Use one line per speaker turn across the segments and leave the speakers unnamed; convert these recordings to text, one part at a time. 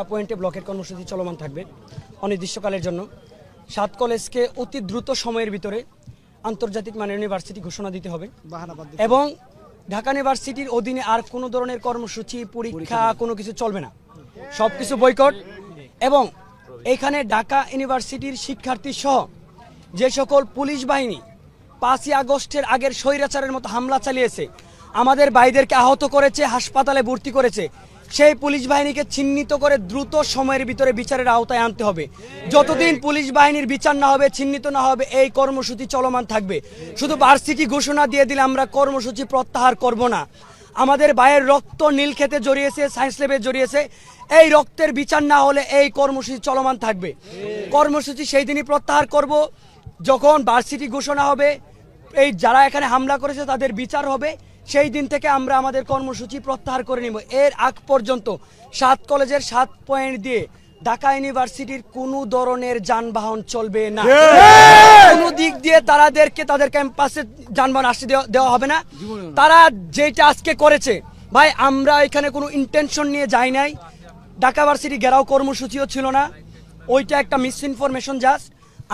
পয়েন্টে ব্লকের কর্মসূচি চলমান থাকবে অনির্দিষ্টকালের জন্য। 7 কলেজকে অতি দ্রুত সময়ের ভিতরে আন্তর্জাতিক মানের ইউনিভার্সিটি ঘোষণা দিতে হবে এবং ঢাকা ইউনিভার্সিটির অধীনে আর কোনো ধরনের কর্মসূচি পরীক্ষা কোনো কিছু চলবে না, সব কিছু বয়কট। এবং এখানে ঢাকা ইউনিভার্সিটির শিক্ষার্থী সহ যে সকল পুলিশ বাহিনী 5ই আগস্টের আগের স্বৈরাচারের মতো হামলা চালিয়েছে, আমাদের ভাইদেরকে আহত করেছে, হাসপাতালে ভর্তি করেছে, সেই পুলিশ বাহিনীকে চিহ্নিত করে দ্রুত সময়ের ভিতরে বিচারের আওতায় আনতে হবে। যতদিন পুলিশ বাহিনীর বিচার না হবে, চিহ্নিত না হবে, এই কর্মসূচি চলমান থাকবে। শুধু ভার্সিটি ঘোষণা দিয়ে দিলে আমরা কর্মসূচি প্রত্যাহার করব না। আমাদের ভাইয়ের রক্ত নীল খেতে জড়িয়েছে, সায়েন্স ল্যাবে জড়িয়েছে, এই রক্তের বিচার না হলে এই কর্মসূচি চলমান থাকবে। কর্মসূচি সেই দিনই প্রত্যাহার করব যখন ভার্সিটি ঘোষণা হবে, এই যারা এখানে হামলা করেছে তাদের বিচার হবে, সেই দিন থেকে আমরা আমাদের কর্মসূচি প্রত্যাহার করে নিব। এর আগ পর্যন্ত 7 কলেজের 7 পয়েন্ট দিয়ে ঢাকা ইউনিভার্সিটির কোনো ধরনের যানবাহন চলবে না। কোনো দিক দিয়ে তাদের ক্যাম্পাসে যানবাহন আসতে দেওয়া হবে না। তারা যেটা আজকে করেছে, ভাই আমরা এখানে কোনো ইন্টেনশন নিয়ে যাই নাই। ঢাকা ভার্সিটি ঘেরাও কর্মসূচিও ছিল না, ওইটা একটা মিস ইনফরমেশন। জাস্ট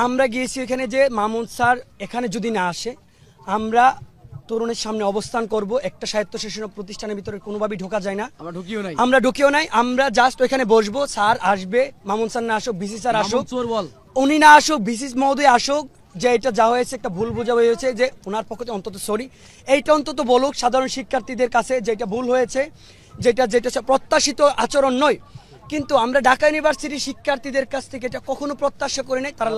আমরা গিয়েছি এখানে যে মামুন স্যার এখানে যদি না আসে আমরা তরুণের সামনে অবস্থান করব। একটা স্বায়ত্তশাসন প্রতিষ্ঠানের ভিতরে কোনোভাবেই ঢোকা যায় না, আমরা ঢুকিও নাই। আমরা জাস্ট ওইখানে বসবো, স্যার আসবে, মামুন স্যার না আসুক, ভিসি স্যার আসুক, উনি না আসুক, ভিসি মহোদয় আসুক, যে এটা যা হয়েছে একটা ভুল বোঝা হয়েছে, যে ওনার পক্ষে অন্তত সরি এইটা অন্তত বলুক সাধারণ শিক্ষার্থীদের কাছে, যেটা ভুল হয়েছে, যেটা প্রত্যাশিত আচরণ নয়। কিন্তু আমরা ঢাকা ইউনিভার্সিটির শিক্ষার্থীদের কাছ থেকে এটা কখনো প্রত্যাশা করি নাই। তারা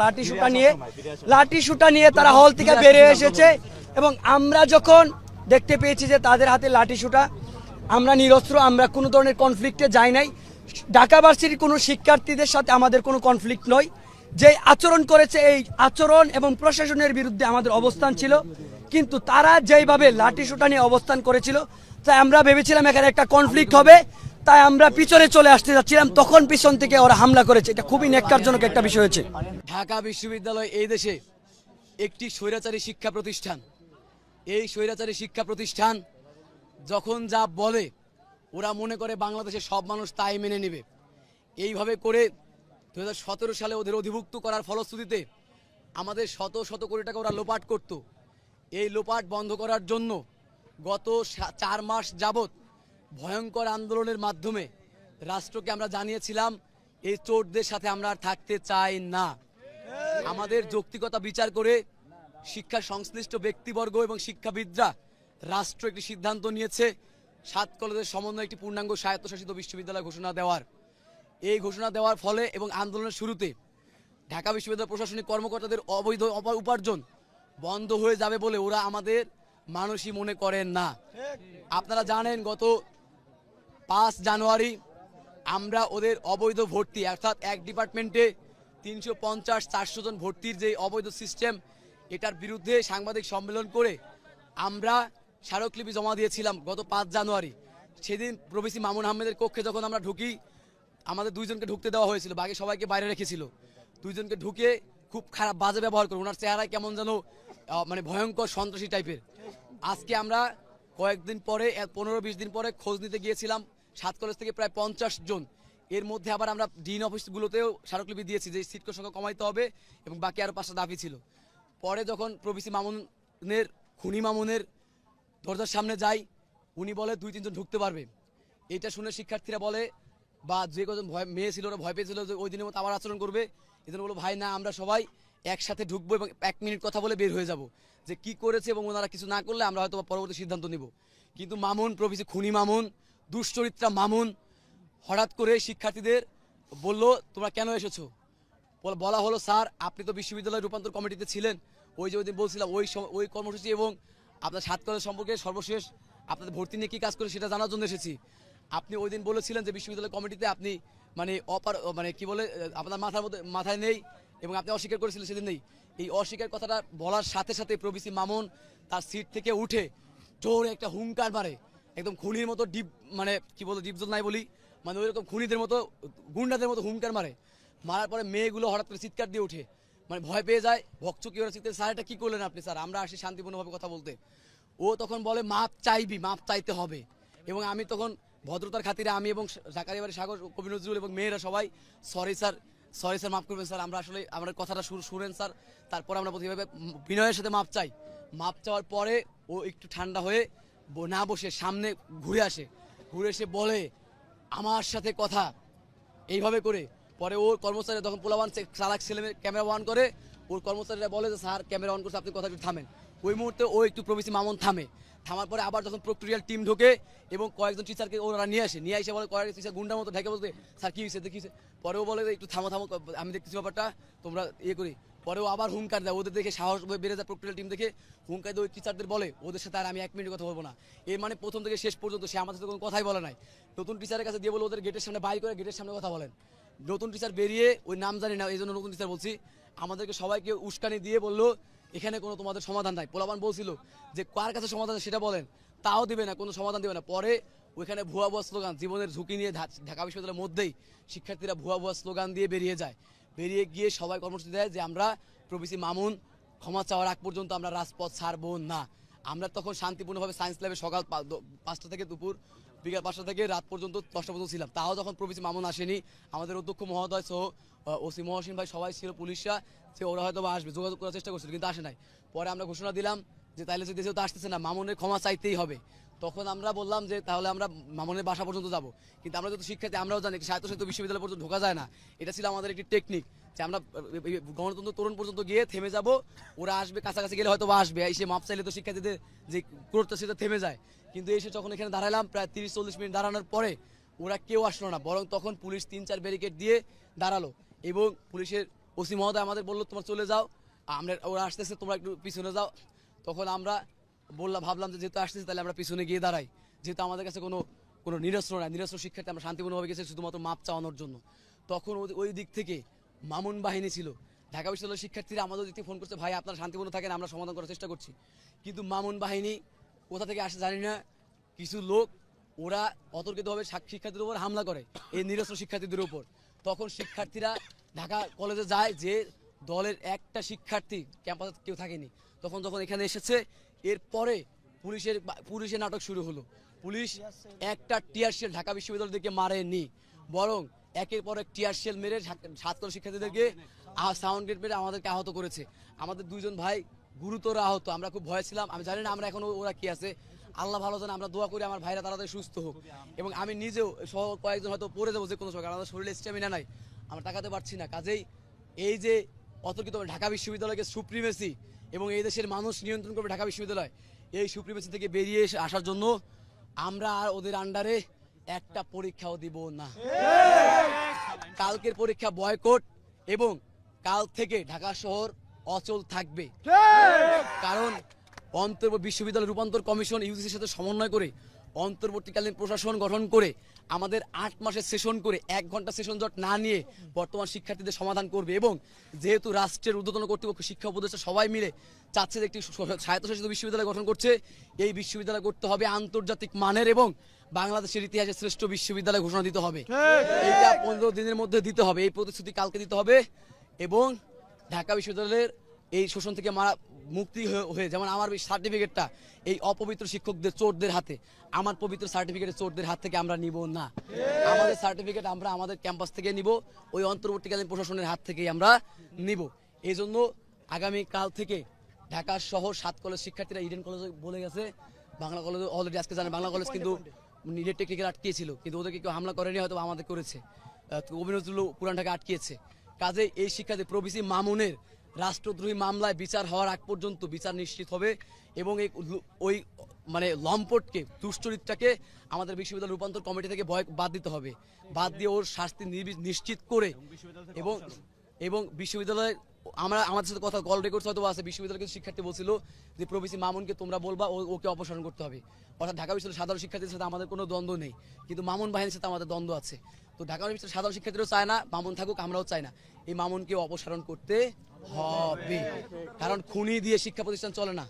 লাঠি সুটা নিয়ে তারা হল থেকে বেরিয়ে এসেছে এবং আমরা যখন দেখতে পেয়েছি যে তাদের হাতে লাঠি সুটা, আমরা নিরস্ত্র, আমরা কোনো ধরনের কনফ্লিক্টে যাই নাই। ঢাকা ভার্সিটির কোনো শিক্ষার্থীদের সাথে আমাদের কোনো কনফ্লিক্ট নয়। যে আচরণ করেছে এই আচরণ এবং প্রশাসনের বিরুদ্ধে আমাদের অবস্থান ছিল, কিন্তু তারা যেইভাবে লাঠি সুটা নিয়ে অবস্থান করেছিল, তাই আমরা ভেবেছিলাম এখানে একটা কনফ্লিক্ট হবে, তাই আমরা পিছনে চলে আসতে যাচ্ছিলাম, তখন পিছন থেকে ওরা হামলা করেছে। এটা খুবই ন্যাক্কারজনক একটা বিষয় হয়েছে।
ঢাকা বিশ্ববিদ্যালয় এই দেশে একটি স্বৈরাচারী শিক্ষা প্রতিষ্ঠান। এই স্বৈরাচারী শিক্ষা প্রতিষ্ঠান যখন যা বলে ওরা মনে করে বাংলাদেশের সব মানুষ তাই মেনে নেবে। এইভাবে করে 2017 সালে ওদের অধিভুক্ত করার ফলশ্রুতিতে আমাদের শত শত কোটি টাকা ওরা লোপাট করত। এই লোপাট বন্ধ করার জন্য গত 4 মাস যাবৎ ভয়ঙ্কর আন্দোলনের মাধ্যমে রাষ্ট্রকে আমরা জানিয়েছিলাম এই চোরদের সাথে আমরা আর থাকতে চাই না। আমাদের যৌক্তিকতা বিচার করে শিক্ষা সংশ্লিষ্ট ব্যক্তিবর্গ এবং শিক্ষাবিদরা রাষ্ট্র একটি সিদ্ধান্ত নিয়েছে 7 কলেজের সমন্বয়ে একটি পূর্ণাঙ্গ স্বায়ত্তশাসিত বিশ্ববিদ্যালয় ঘোষণা দেওয়ার। এই ঘোষণা দেওয়ার ফলে এবং আন্দোলনের শুরুতে ঢাকা বিশ্ববিদ্যালয় প্রশাসনিক কর্মকর্তাদের অবৈধ উপার্জন বন্ধ হয়ে যাবে বলে ওরা আমাদের মানুষই মনে করেন না। আপনারা জানেন গত 5 জানুয়ারি আমরা ওদের অবৈধ ভর্তি, অর্থাৎ এক ডিপার্টমেন্টে 350-400 জন ভর্তির যে অবৈধ সিস্টেম, এটার বিরুদ্ধে সাংবাদিক সম্মেলন করে আমরা স্মারকলিপি জমা দিয়েছিলাম গত 5 জানুয়ারি। সেদিন প্রভিসি মামুন আহমেদের কক্ষে যখন আমরা ঢুকি, আমাদের 2 জনকে ঢুকতে দেওয়া হয়েছিল, বাকি সবাইকে বাইরে রেখেছিল। 2 জনকে ঢুকে খুব খারাপ বাজে ব্যবহার করে, ওনার চেহারায় কেমন যেন মানে ভয়ঙ্কর সন্ত্রাসী টাইপের। আজকে আমরা কয়েকদিন পরে 15-20 দিন পরে খোঁজ নিতে গিয়েছিলাম 7 কলেজ থেকে প্রায় 50 জন। এর মধ্যে আবার আমরা ডিন অফিসগুলোতেও স্মারকলিপি দিয়েছি যে সিটের সংখ্যা কমাইতে হবে এবং বাকি আরও 5টা দাবি ছিল। পরে যখন প্রভিসি মামুনের খুনি মামুনের দরজার সামনে যাই, উনি বলে 2-3 জন ঢুকতে পারবে। এটা শুনে শিক্ষার্থীরা বলে বা যে কজন মেয়ে ছিল ওরা ভয় পেয়েছিল যে ওই দিনের মতো আবার আচরণ করবে। এজন্য বলো ভাই না, আমরা সবাই একসাথে ঢুকবো এবং 1 মিনিট কথা বলে বের হয়ে যাব যে কি করেছে এবং ওনারা কিছু না করলে আমরা হয়তো পরবর্তী সিদ্ধান্ত নিব। কিন্তু মামুন প্রভিসি খুনি মামুন, দুশ্চরিত্রা মামুন হঠাৎ করে শিক্ষার্থীদের বলল তোমরা কেন এসেছো। বলা হলো স্যার আপনি তো বিশ্ববিদ্যালয় রূপান্তর কমিটিতে ছিলেন, ওই যে ওই দিন বলছিলাম ওই কর্মসূচি এবং আপনার 7 কলেজ সম্পর্কে সর্বশেষ আপনাদের ভর্তি নিয়ে কী কাজ করে সেটা জানার জন্য এসেছি। আপনি ওই দিন বলেছিলেন যে বিশ্ববিদ্যালয় কমিটিতে আপনি মানে কি বলে আপনার মাথায় নেই এবং আপনি অস্বীকার করেছিলেন সেদিন নেই। এই অস্বীকার কথাটা বলার সাথে সাথে প্রভিসি মামুন তার সিট থেকে উঠে জোরে একটা হুঙ্কার মারে, একদম খুনির মতো ডিপ, মানে কি বলতো ডিপজল নাই বলি, মানে ওইরকম খুনিদের মতো গুন্ডাদের মতো হুঙ্কার মারার পরে মেয়েগুলো হঠাৎ করে চিৎকার দিয়ে ওঠে, মানে ভয় পেয়ে যায়, ভকচকি ওরা চিৎকার, স্যার এটা কি করলেন আপনি, স্যার আমরা আসি শান্তিপূর্ণভাবে কথা বলতে। ও তখন বলে মাপ চাইতে হবে এবং আমি তখন ভদ্রতার খাতিরে আমি এবং জাকারিয়া বাড়ি সাগর, কবি নজরুল এবং মেয়েরা সবাই সরি স্যার মাফ করবেন স্যার, আমরা আসলে আমার কথাটা শুনেন স্যার। তারপর আমরা প্রতিভাবে বিনয়ের সাথে মাপ চাই। মাপ চাওয়ার পরে ও একটু ঠান্ডা হয়ে না বসে সামনে ঘুরে এসে বলে আমার সাথে কথা এইভাবে করে। পরে ওর কর্মচারী তখন পোলাবান চালাক ছেলে ক্যামেরা অন করে, ওর কর্মচারীরা বলে যে স্যার ক্যামেরা অন করছে, আপনি কথা একটু থামেন। ওই মুহূর্তে ও একটু প্রবেশী মামুন থামার পরে আবার যখন প্রক্টোরিয়াল টিম ঢোকে এবং কয়েকজন টিচারকে ওরা নিয়ে এসে বলে কয়েকজন টিচার গুন্ডার মতো ঢেকে বলতে স্যার কী হয়েছে দেখিয়েছে। পরেও বলে যে একটু থামো আমি দেখতেছি ব্যাপারটা, তোমরা করি। পরেও আবার হুঙ্কার দেয়, ওদের দেখে সাহস বেড়ে যায়, প্রক্টোরিয়াল টিম দেখে হুঙ্কার দিয়ে ওই টিচারদের বলে ওদের সাথে আর আমি 1 মিনিট কথা বলবো না। এর মানে প্রথম থেকে শেষ পর্যন্ত সে আমাদের সাথে কোনো কথাই বলে নাই। নতুন টিচারের কাছে দিয়ে বলে ওদের গেটের সামনে বাই করে গেটের সামনে কথা বলেন। নতুন টিচার বেরিয়ে ওই নাম জানি না, এই জন্য নতুন টিচার বলছি, আমাদেরকে সবাইকে উস্কানি দিয়ে বললো এখানে কোনো তোমাদের সমাধান নাই। পোলাপান বলছিল যে কার কাছে সমাধান সেটা বলেন, তাও দিবে না, কোনো সমাধান দিবে না। পরে ওইখানে ভুয়া স্লোগান, জীবনের ঝুঁকি নিয়ে ঢাকা বিশ্ববিদ্যালয়ের মধ্যেই শিক্ষার্থীরা ভুয়া স্লোগান দিয়ে বেরিয়ে গিয়ে সবাই কর্মসূচি দেয় যে আমরা প্রবেশী মামুন ক্ষমা চাওয়ার আগ পর্যন্ত আমরা রাজপথ ছাড়বো না। আমরা তখন শান্তিপূর্ণভাবে সায়েন্স ল্যাবে সকাল 5টা থেকে দুপুর বিকাল 5টা থেকে রাত পর্যন্ত 10টা পর্যন্ত ছিলাম। তাও যখন প্রবেশী মামুন আসেনি, আমাদের অধ্যক্ষ মহোদয় সহ ওসি মহসিন ভাই সবাই ছিল, পুলিশরা, যে ওরা হয়তো আসবে, যোগাযোগ করার চেষ্টা করছিল কিন্তু আসে নাই। পরে আমরা ঘোষণা দিলাম যে তাইলে যদি দেশেও তো আসতেছে না, মামুনের ক্ষমা চাইতেই হবে। তখন আমরা বললাম যে তাহলে আমরা মামুনের বাসা পর্যন্ত যাব। কিন্তু আমরা যত শিক্ষার্থী আমরাও জানি স্বায়ত্তশাসিত বিশ্ববিদ্যালয় পর্যন্ত ঢোকা যায় না। এটা ছিল আমাদের একটি টেকনিক যে আমরা গণতন্ত্র তরুণ পর্যন্ত গিয়ে থেমে যাব, ওরা আসবে, কাছাকাছি গেলে হয়তো আসবে, এসে মাপ চাইলে তো শিক্ষার্থীদের যে ক্রোধটা সেটা থেমে যায়। কিন্তু এসে যখন এখানে দাঁড়ালাম প্রায় 30-40 মিনিট দাঁড়ানোর পরে ওরা কেউ আসলো না, বরং তখন পুলিশ 3-4 ব্যারিকেড দিয়ে দাঁড়ালো এবং পুলিশের ওসি মহোদয় আমাদের বললো তোমরা চলে যাও, ওরা আসতেছে তোমরা একটু পিছনে যাও। তখন আমরা ভাবলাম যে যেহেতু আসতেছে তাহলে আমরা পিছনে গিয়ে দাঁড়াই, যেহেতু আমাদের কাছে কোনো নিরস্ত্র নাই, নিরস্ত্র শিক্ষার্থী আমরা শান্তিপূর্ণভাবে গেছি শুধুমাত্র মাপ চাওয়ানোর জন্য। তখন ওই দিক থেকে মামুন বাহিনী ছিল, ঢাকা বিশ্ববিদ্যালয়ের শিক্ষার্থীরা আমাদের দিক থেকে ফোন করছে ভাই আপনারা শান্তিপূর্ণ থাকেন, আমরা সমাধান করার চেষ্টা করছি। কিন্তু মামুন বাহিনী কোথা থেকে আসে জানি না, কিছু লোক ওরা অতর্কিতভাবে শিক্ষার্থীদের উপর হামলা করে, এই নিরস্ত্র শিক্ষার্থীদের উপর। তখন শিক্ষার্থীরা ঢাকা কলেজে যায়, যে দলের একটা শিক্ষার্থী ক্যাম্পাসে কেউ থাকেনি। তখন যখন এখানে এসেছে এরপরে পুলিশের নাটক শুরু হলো। পুলিশ একটা টিয়ার শেল ঢাকা বিশ্ববিদ্যালয়কে মারেনি, বরং একের পর এক টিয়ার শেল মেরে ছাত্র শিক্ষার্থীদেরকে সাউন্ড গ্রেড মেরে আমাদেরকে আহত করেছে। আমাদের 2 জন ভাই গুরুতর আহত, আমরা খুব ভয় ছিলাম। আমি জানি না আমরা এখনো ওরা কি আছে, আল্লাহ ভালো জানে। আমরা দোয়া করি আমার ভাইরা তাড়াতাড়ি সুস্থ হোক, এবং আমি নিজেও সহ কয়েকজন হয়তো পড়ে যাবো যে কোনো সময়, কারণ আমাদের শরীরে স্ট্যামিনা নাই, আমরা তাকাতে পারছি না। কাজেই এই যে অতর্কিত ঢাকা বিশ্ববিদ্যালয়কে সুপ্রিমেসি এবং এই দেশের মানুষ নিয়ন্ত্রণ করবে ঢাকা বিশ্ববিদ্যালয়, এই সুপ্রিমেসি থেকে বেরিয়ে আসার জন্য আমরা আর ওদের আন্ডারে একটা পরীক্ষাও দিব না। কালকের পরীক্ষা বয়কট এবং কাল থেকে ঢাকা শহর অচল থাকবে। কারণ বিশ্ববিদ্যালয় রূপান্তর কমিশন ইউজিসির সাথে সমন্বয় করে অন্তর্বর্তীকালীন প্রশাসন গঠন করে আমাদের 8 মাসের সেশন করে 1 ঘন্টা সেশন জট না নিয়ে বর্তমান শিক্ষার্থীদের সমাধান করবে। এবং যেহেতু রাষ্ট্রের ঊর্ধ্বতন কর্তৃপক্ষ শিক্ষা উপদেষ্টা সবাই মিলে চাচ্ছে যে একটি স্বায়ত্তশাসিত বিশ্ববিদ্যালয় গঠন করছে, এই বিশ্ববিদ্যালয় করতে হবে আন্তর্জাতিক মানের এবং বাংলাদেশের ইতিহাসে শ্রেষ্ঠ বিশ্ববিদ্যালয় ঘোষণা দিতে হবে। এইটা 15 দিনের মধ্যে দিতে হবে, এই প্রতিশ্রুতি কালকে দিতে হবে। এবং ঢাকা বিশ্ববিদ্যালয়ের এই শোষণ থেকে মুক্তি হয়ে, যেমন আমার সার্টিফিকেটটা এই অপবিত্র শিক্ষকদের চোরদের হাতে, আমার পবিত্র সার্টিফিকেটের চোরদের হাত থেকে আমরা নিব না। আমাদের সার্টিফিকেট আমরা আমাদের ক্যাম্পাস থেকে নিব, ওই অন্তর্বর্তীকালীন প্রশাসনের হাত থেকেই আমরা নিব। এই জন্য আগামী কাল থেকে ঢাকা শহর 7 কলেজ শিক্ষার্থীরা ইডেন কলেজে বলে গেছে, বাংলা কলেজে অলরেডি আজকে জানে, বাংলা কলেজ কিন্তু নিজের টেকনিক্যাল আটকিয়েছিল, কিন্তু ওদেরকে কেউ হামলা করেনি, হয়তো আমাদের করেছে, কবি নজরুল পুরান ঢাকা আটকিয়েছে। কাজে এই শিক্ষার্থী প্রবেশী মামুনের রাষ্ট্রদ্রোহী মামলায় বিচার হওয়ার আগ পর্যন্ত বিচার নিশ্চিত হবে এবং ওই লম্পটকে, দুশ্চরিত্রকে আমাদের বিশ্ববিদ্যালয় রূপান্তর কমিটি থেকে বাদ দিতে হবে, বাদ দিয়ে ওর শাস্তি নিশ্চিত করে এবং বিশ্ববিদ্যালয়ের আমাদের সাথে কথা কল রেকর্ড হয়তো আছে, বিশ্ববিদ্যালয়ের শিক্ষার্থী বলছিল যে প্রবেশী মামুনকে তোমরা বলবা ওকে অপসারণ করতে হবে। অর্থাৎ ঢাকা বিশ্ববিদ্যালয়ের সাধারণ শিক্ষার্থীদের সাথে আমাদের কোনো দ্বন্দ্ব নেই, কিন্তু মামুন বাহিনীর সাথে আমাদের দ্বন্দ্ব আছে। তো ঢাকা বিশ্ববিদ্যালয়ের সাধারণ শিক্ষার্থীরাও চায় না মামুন থাকুক, আমরাও চাই না, এই মামুনকে অপসারণ করতে হবে, কারণ খুনি দিয়ে শিক্ষা প্রতিষ্ঠান চলে না।